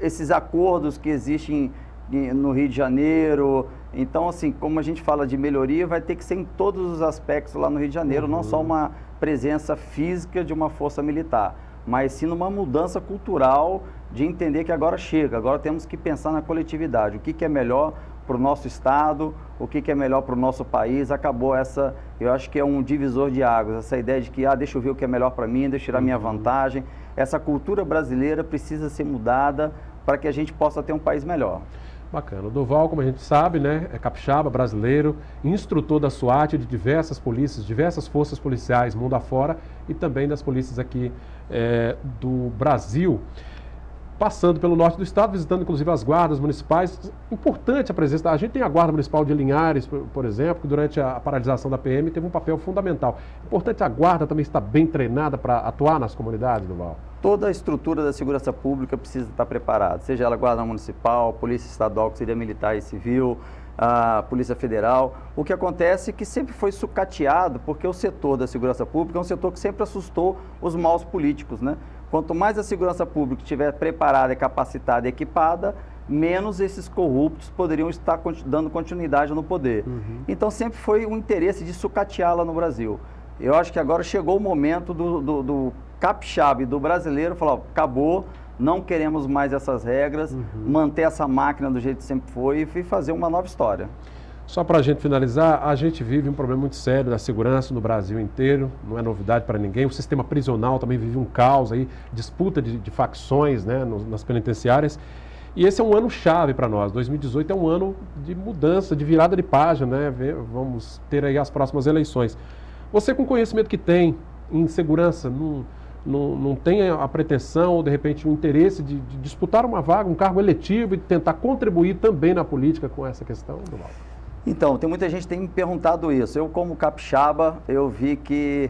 esses acordos que existem no Rio de Janeiro. Então, assim, como a gente fala de melhoria, vai ter que ser em todos os aspectos lá no Rio de Janeiro, não só uma presença física de uma força militar, mas sim numa mudança cultural de entender que agora chega, agora temos que pensar na coletividade, o que é melhor para o nosso estado, o que é melhor para o nosso país. Acabou essa, eu acho que é um divisor de águas, essa ideia de que, deixa eu ver o que é melhor para mim, deixa eu tirar minha vantagem. Essa cultura brasileira precisa ser mudada para que a gente possa ter um país melhor. Bacana. O Duval, como a gente sabe, né, é capixaba, brasileiro, instrutor da SWAT, de diversas polícias, diversas forças policiais mundo afora e também das polícias aqui do Brasil. Passando pelo norte do estado, visitando inclusive as guardas municipais. Importante a presença, a gente tem a Guarda Municipal de Linhares, por exemplo, que durante a paralisação da PM teve um papel fundamental. Importante a guarda também estar bem treinada para atuar nas comunidades, Duval. Toda a estrutura da segurança pública precisa estar preparada, seja ela Guarda Municipal, Polícia Estadual, que seria Militar e Civil, a Polícia Federal. O que acontece é que sempre foi sucateado, porque o setor da segurança pública é um setor que sempre assustou os maus políticos, né? Quanto mais a segurança pública estiver preparada, capacitada e equipada, menos esses corruptos poderiam estar dando continuidade no poder. Então sempre foi um interesse de sucateá-la no Brasil. Eu acho que agora chegou o momento do capixaba e do brasileiro falar, acabou, não queremos mais essas regras, manter essa máquina do jeito que sempre foi e fazer uma nova história. Só para a gente finalizar, a gente vive um problema muito sério da segurança no Brasil inteiro, não é novidade para ninguém. O sistema prisional também vive um caos aí, disputa de facções, né, nas penitenciárias. E esse é um ano chave para nós. 2018 é um ano de mudança, de virada de página, né? Vamos ter aí as próximas eleições. Você, com o conhecimento que tem em segurança, não tem a pretensão ou, de repente, o interesse de disputar uma vaga, um cargo eletivo e tentar contribuir também na política com essa questão, Duval? Então, tem muita gente que tem me perguntado isso. Eu, como capixaba, eu vi que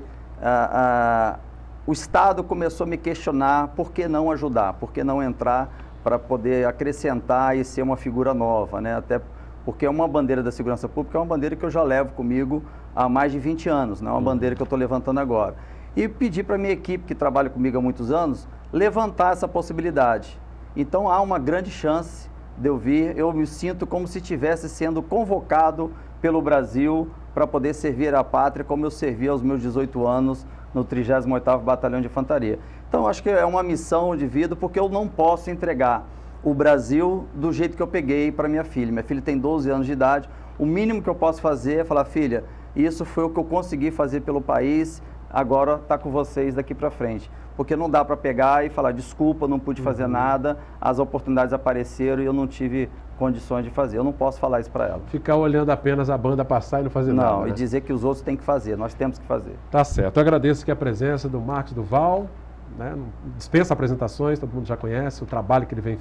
o Estado começou a me questionar por que não ajudar, por que não entrar para poder acrescentar e ser uma figura nova, né? Até porque uma bandeira da segurança pública é uma bandeira que eu já levo comigo há mais de 20 anos, não é uma bandeira que eu estou levantando agora. E pedi para a minha equipe, que trabalha comigo há muitos anos, levantar essa possibilidade. Então há uma grande chance de eu vir, eu me sinto como se estivesse sendo convocado pelo Brasil para poder servir a pátria como eu servi aos meus 18 anos no 38º Batalhão de Infantaria. Então acho que é uma missão de vida, porque eu não posso entregar o Brasil do jeito que eu peguei para minha filha. Minha filha tem 12 anos de idade, o mínimo que eu posso fazer é falar, filha, isso foi o que eu consegui fazer pelo país, agora está com vocês daqui para frente. Porque não dá para pegar e falar, desculpa, não pude fazer nada, as oportunidades apareceram e eu não tive condições de fazer. Eu não posso falar isso para ela. Ficar olhando apenas a banda passar e não fazer nada. Não, né? E dizer que os outros têm que fazer, nós temos que fazer. Tá certo. Eu agradeço aqui a presença do Marcos Duval, né, não dispensa apresentações, todo mundo já conhece o trabalho que ele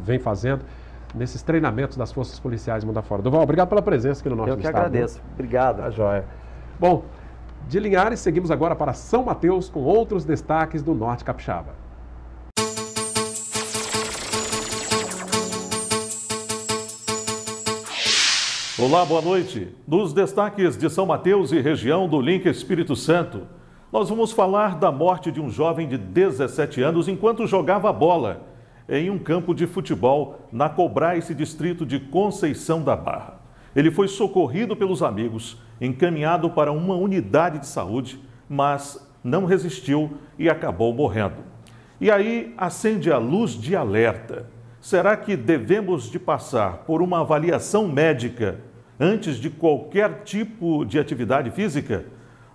vem fazendo nesses treinamentos das forças policiais mundo afora. Durval, obrigado pela presença aqui no nosso estado. Eu que agradeço. Obrigado. Tá joia. Bom, de Linhares, seguimos agora para São Mateus com outros destaques do Norte Capixaba. Olá, boa noite. Nos destaques de São Mateus e região do Link Espírito Santo, nós vamos falar da morte de um jovem de 17 anos enquanto jogava bola em um campo de futebol na Cobrais, distrito de Conceição da Barra. Ele foi socorrido pelos amigos, encaminhado para uma unidade de saúde, mas não resistiu e acabou morrendo. E aí acende a luz de alerta. Será que devemos de passar por uma avaliação médica antes de qualquer tipo de atividade física?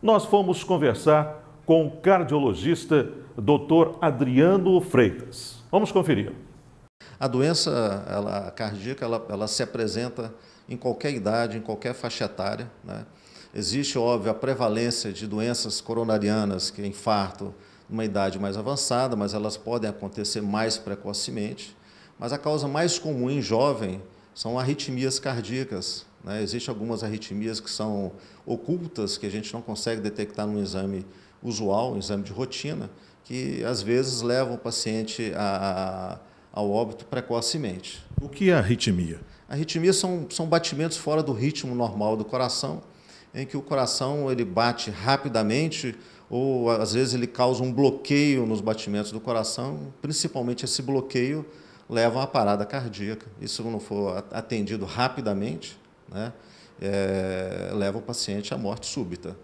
Nós fomos conversar com o cardiologista Dr. Adriano Freitas. Vamos conferir. A doença cardíaca ela se apresenta em qualquer idade, em qualquer faixa etária, né? Existe, óbvio, a prevalência de doenças coronarianas, que é infarto, numa idade mais avançada, mas elas podem acontecer mais precocemente. Mas a causa mais comum em jovem são arritmias cardíacas, né? Existem algumas arritmias que são ocultas, que a gente não consegue detectar num exame usual, um exame de rotina, que às vezes levam o paciente ao óbito precocemente. O que é arritmia? Arritmias são batimentos fora do ritmo normal do coração, em que o coração ele bate rapidamente ou às vezes ele causa um bloqueio nos batimentos do coração, principalmente esse bloqueio leva a uma parada cardíaca. Isso, se não for atendido rapidamente, né, leva o paciente à morte súbita.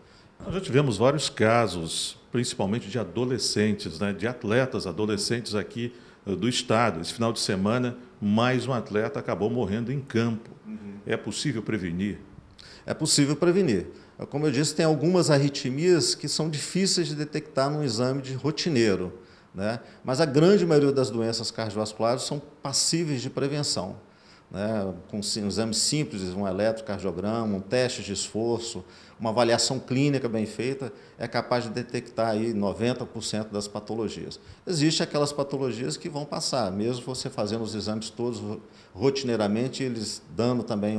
Nós já tivemos vários casos, principalmente de adolescentes, né, de atletas adolescentes aqui do estado. Esse final de semana, mais um atleta acabou morrendo em campo. É possível prevenir? É possível prevenir. Como eu disse, tem algumas arritmias que são difíceis de detectar num exame de rotineiro, né? Mas a grande maioria das doenças cardiovasculares são passíveis de prevenção, né? Com um exame simples, um eletrocardiograma, um teste de esforço, uma avaliação clínica bem feita, é capaz de detectar aí 90% das patologias. Existem aquelas patologias que vão passar, mesmo você fazendo os exames todos rotineiramente, eles dando também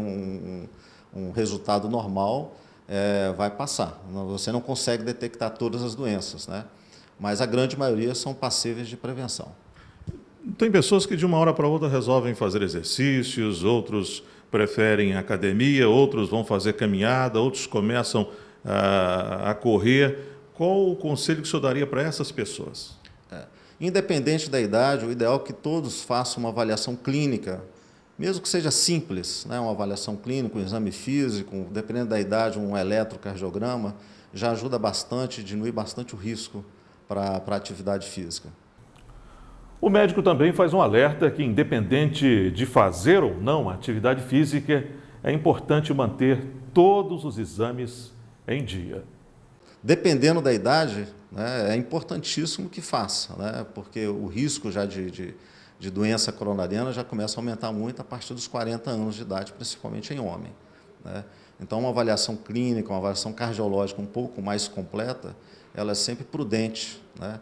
um resultado normal, vai passar. Você não consegue detectar todas as doenças, né? Mas a grande maioria são passíveis de prevenção. Tem pessoas que de uma hora para outra resolvem fazer exercícios, outros preferem academia, outros vão fazer caminhada, outros começam a correr. Qual o conselho que o senhor daria para essas pessoas? Independente da idade, o ideal é que todos façam uma avaliação clínica, mesmo que seja simples, né? Uma avaliação clínica, um exame físico, dependendo da idade, um eletrocardiograma, já ajuda bastante, diminui bastante o risco para a atividade física. O médico também faz um alerta que, independente de fazer ou não atividade física, é importante manter todos os exames em dia. Dependendo da idade, né, é importantíssimo que faça, né, porque o risco já de doença coronariana já começa a aumentar muito a partir dos 40 anos de idade, principalmente em homem, né? Então, uma avaliação clínica, uma avaliação cardiológica um pouco mais completa, ela é sempre prudente, né?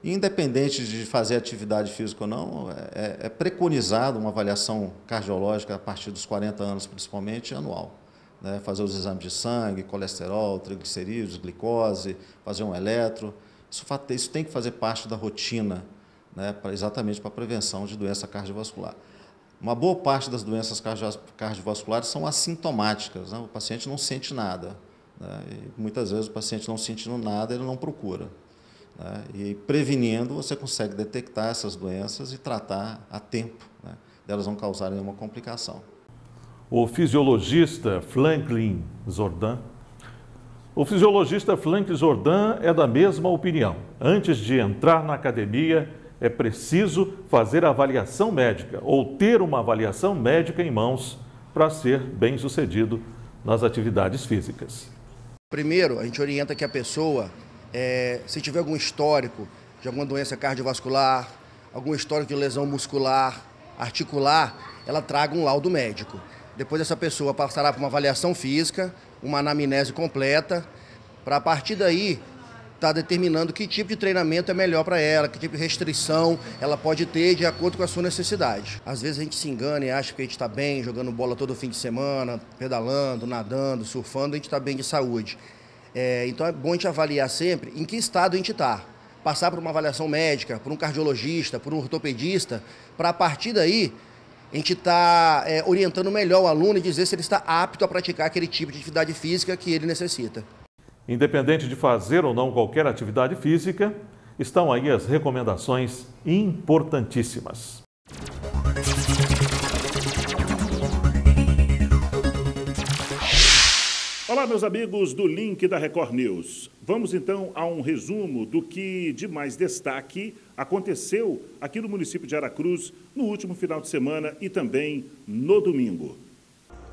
E, independente de fazer atividade física ou não, é preconizado uma avaliação cardiológica a partir dos 40 anos, principalmente anual, né? Fazer os exames de sangue, colesterol, triglicerídeos, glicose, fazer um eletro. Isso tem que fazer parte da rotina, né? Exatamente para a prevenção de doença cardiovascular. Uma boa parte das doenças cardiovasculares são assintomáticas, né? O paciente não sente nada, né? E muitas vezes o paciente não sentindo nada, ele não procura, né? E prevenindo, você consegue detectar essas doenças e tratar a tempo, né, delas não causarem nenhuma complicação. O fisiologista Franklin Jordan é da mesma opinião. Antes de entrar na academia, é preciso fazer a avaliação médica ou ter uma avaliação médica em mãos para ser bem-sucedido nas atividades físicas. Primeiro, a gente orienta que a pessoa, se tiver algum histórico de alguma doença cardiovascular, algum histórico de lesão muscular, articular, ela traga um laudo médico. Depois essa pessoa passará por uma avaliação física, uma anamnese completa, para a partir daí está determinando que tipo de treinamento é melhor para ela, que tipo de restrição ela pode ter de acordo com a sua necessidade. Às vezes a gente se engana e acha que a gente está bem, jogando bola todo fim de semana, pedalando, nadando, surfando, a gente está bem de saúde. Então é bom a gente avaliar sempre em que estado a gente está. Passar por uma avaliação médica, por um cardiologista, por um ortopedista, para a partir daí a gente está orientando melhor o aluno e dizer se ele está apto a praticar aquele tipo de atividade física que ele necessita. Independente de fazer ou não qualquer atividade física, estão aí as recomendações importantíssimas. Olá, meus amigos do Link da Record News. Vamos então a um resumo do que de mais destaque aconteceu aqui no município de Aracruz no último final de semana e também no domingo.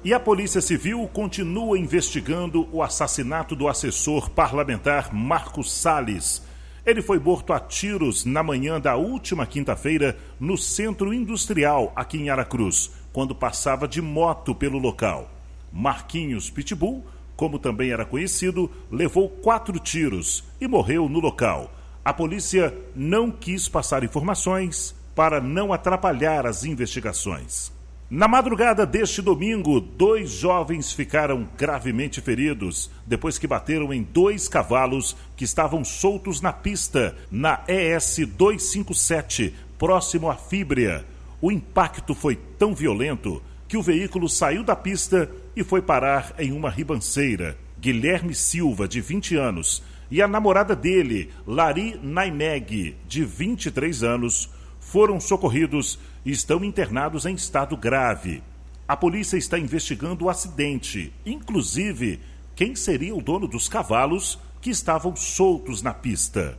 E a Polícia Civil continua investigando o assassinato do assessor parlamentar Marcos Salles. Ele foi morto a tiros na manhã da última quinta-feira no Centro Industrial, aqui em Aracruz, quando passava de moto pelo local. Marquinhos Pitbull, como também era conhecido, levou 4 tiros e morreu no local. A polícia não quis passar informações para não atrapalhar as investigações. Na madrugada deste domingo, 2 jovens ficaram gravemente feridos depois que bateram em 2 cavalos que estavam soltos na pista, na ES 257, próximo à Fíbria. O impacto foi tão violento que o veículo saiu da pista e foi parar em uma ribanceira. Guilherme Silva, de 20 anos, e a namorada dele, Lari Naimeg, de 23 anos, foram socorridos e estão internados em estado grave. A polícia está investigando o acidente, inclusive quem seria o dono dos cavalos que estavam soltos na pista.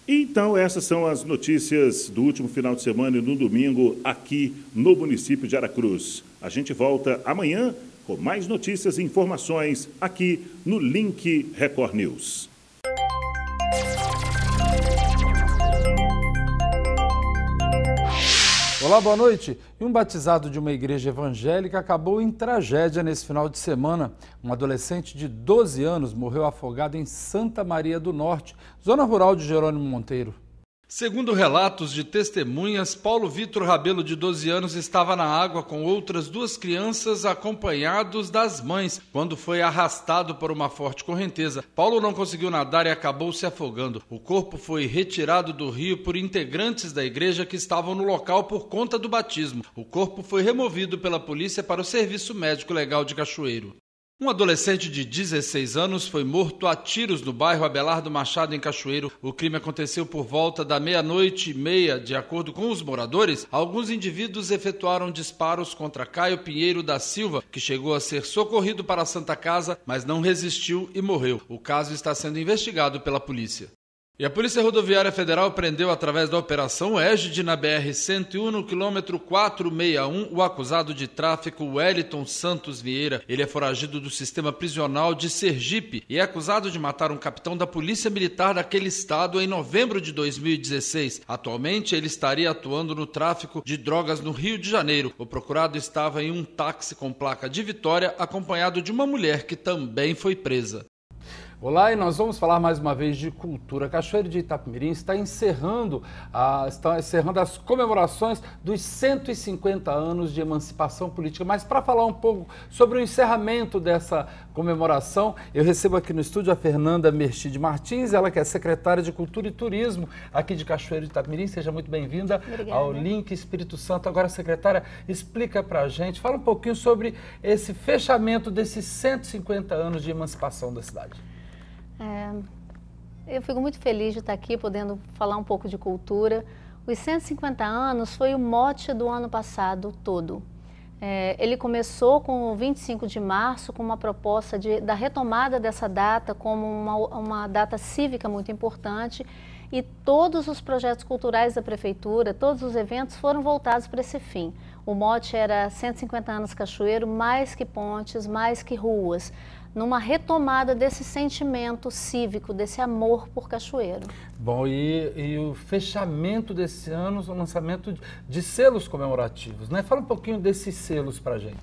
Então, essas são as notícias do último final de semana e no domingo aqui no município de Aracruz. A gente volta amanhã com mais notícias e informações aqui no Link Record News. Olá, boa noite. E um batizado de uma igreja evangélica acabou em tragédia nesse final de semana. Um adolescente de 12 anos morreu afogado em Santa Maria do Norte, zona rural de Jerônimo Monteiro. Segundo relatos de testemunhas, Paulo Vitor Rabelo, de 12 anos, estava na água com outras 2 crianças acompanhados das mães, quando foi arrastado por uma forte correnteza. Paulo não conseguiu nadar e acabou se afogando. O corpo foi retirado do rio por integrantes da igreja que estavam no local por conta do batismo. O corpo foi removido pela polícia para o Serviço Médico Legal de Cachoeiro. Um adolescente de 16 anos foi morto a tiros no bairro Abelardo Machado, em Cachoeiro. O crime aconteceu por volta da 00:30. De acordo com os moradores, alguns indivíduos efetuaram disparos contra Caio Pinheiro da Silva, que chegou a ser socorrido para a Santa Casa, mas não resistiu e morreu. O caso está sendo investigado pela polícia. E a Polícia Rodoviária Federal prendeu, através da Operação Égide, na BR-101, no quilômetro 461, o acusado de tráfico Wellington Santos Vieira. Ele é foragido do sistema prisional de Sergipe e é acusado de matar um capitão da Polícia Militar daquele estado em novembro de 2016. Atualmente, ele estaria atuando no tráfico de drogas no Rio de Janeiro. O procurado estava em um táxi com placa de Vitória, acompanhado de uma mulher que também foi presa. Olá, e nós vamos falar mais uma vez de cultura. Cachoeiro de Itapemirim está encerrando as comemorações dos 150 anos de emancipação política. Mas para falar um pouco sobre o encerramento dessa comemoração, eu recebo aqui no estúdio a Fernanda Merchide Martins, ela que é secretária de Cultura e Turismo aqui de Cachoeiro de Itapemirim. Seja muito bem-vinda ao Link Espírito Santo. Agora, secretária, explica para a gente, fala um pouquinho sobre esse fechamento desses 150 anos de emancipação da cidade. Eu fico muito feliz de estar aqui podendo falar um pouco de cultura. Os 150 anos foi o mote do ano passado todo. Ele começou com o 25 de março, com uma proposta da retomada dessa data como uma data cívica muito importante, e todos os projetos culturais da Prefeitura, todos os eventos foram voltados para esse fim. O mote era 150 anos Cachoeiro, mais que pontes, mais que ruas, numa retomada desse sentimento cívico, desse amor por Cachoeiro. Bom, e o fechamento desse ano, o lançamento de selos comemorativos, né? Fala um pouquinho desses selos para a gente.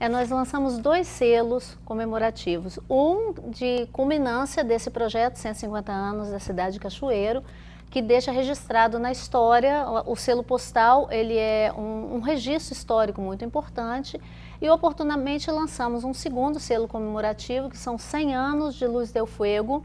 nós lançamos 2 selos comemorativos. Um de culminância desse projeto, 150 anos da cidade de Cachoeiro, que deixa registrado na história. O selo postal, ele é um registro histórico muito importante, e oportunamente lançamos um segundo selo comemorativo, que são 100 anos de Luz del Fuego,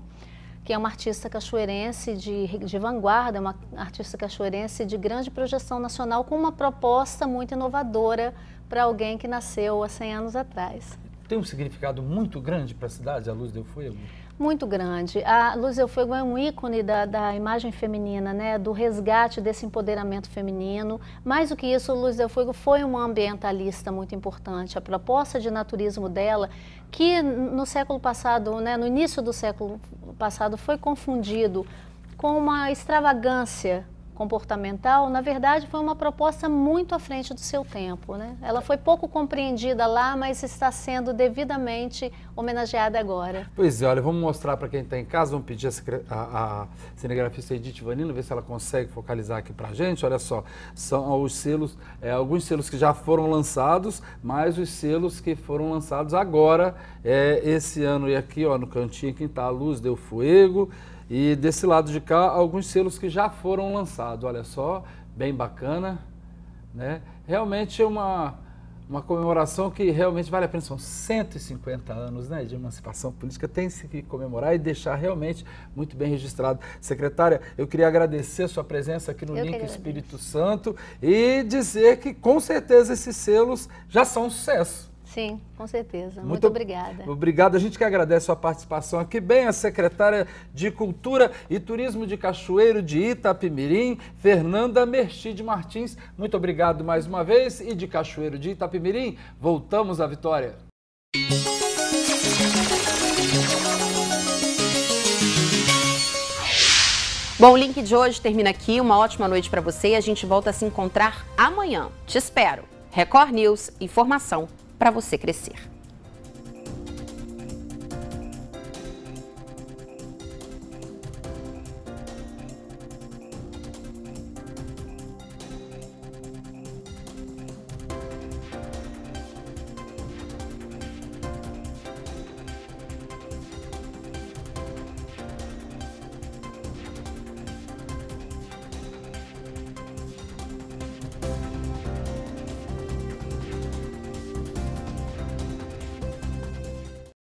que é uma artista cachoeirense de vanguarda, uma artista cachoeirense de grande projeção nacional, com uma proposta muito inovadora para alguém que nasceu há 100 anos atrás. Tem um significado muito grande para a cidade, a Luz del Fuego? Muito grande. A Luz del Fuego é um ícone da imagem feminina, né? Do resgate desse empoderamento feminino. Mais do que isso, a Luz del Fuego foi uma ambientalista muito importante. A proposta de naturismo dela, que no século passado, né, no início do século passado, foi confundido com uma extravagância comportamental, na verdade foi uma proposta muito à frente do seu tempo, né? Ela foi pouco compreendida lá, mas está sendo devidamente homenageada agora. Pois é, olha, vamos mostrar para quem está em casa, vamos pedir a cinegrafista Edith Vanino, ver se ela consegue focalizar aqui para a gente. Olha só, são os selos, alguns selos que já foram lançados, mais os selos que foram lançados agora, esse ano. E aqui, ó, no cantinho, aqui está a Luz del Fuego. E desse lado de cá, alguns selos que já foram lançados. Olha só, bem bacana, né? Realmente é uma comemoração que realmente vale a pena. São 150 anos, né, de emancipação política. Tem-se que comemorar e deixar realmente muito bem registrado. Secretária, eu queria agradecer a sua presença aqui no Link Espírito Santo e dizer que, com certeza, esses selos já são um sucesso. Sim, com certeza. Muito obrigada. Obrigado. A gente que agradece a sua participação aqui. Bem, a secretária de Cultura e Turismo de Cachoeiro de Itapemirim, Fernanda Merchide Martins. Muito obrigado mais uma vez. E de Cachoeiro de Itapemirim, voltamos à vitória. Bom, o Link de hoje termina aqui. Uma ótima noite para você e a gente volta a se encontrar amanhã. Te espero. Record News, informação para você crescer.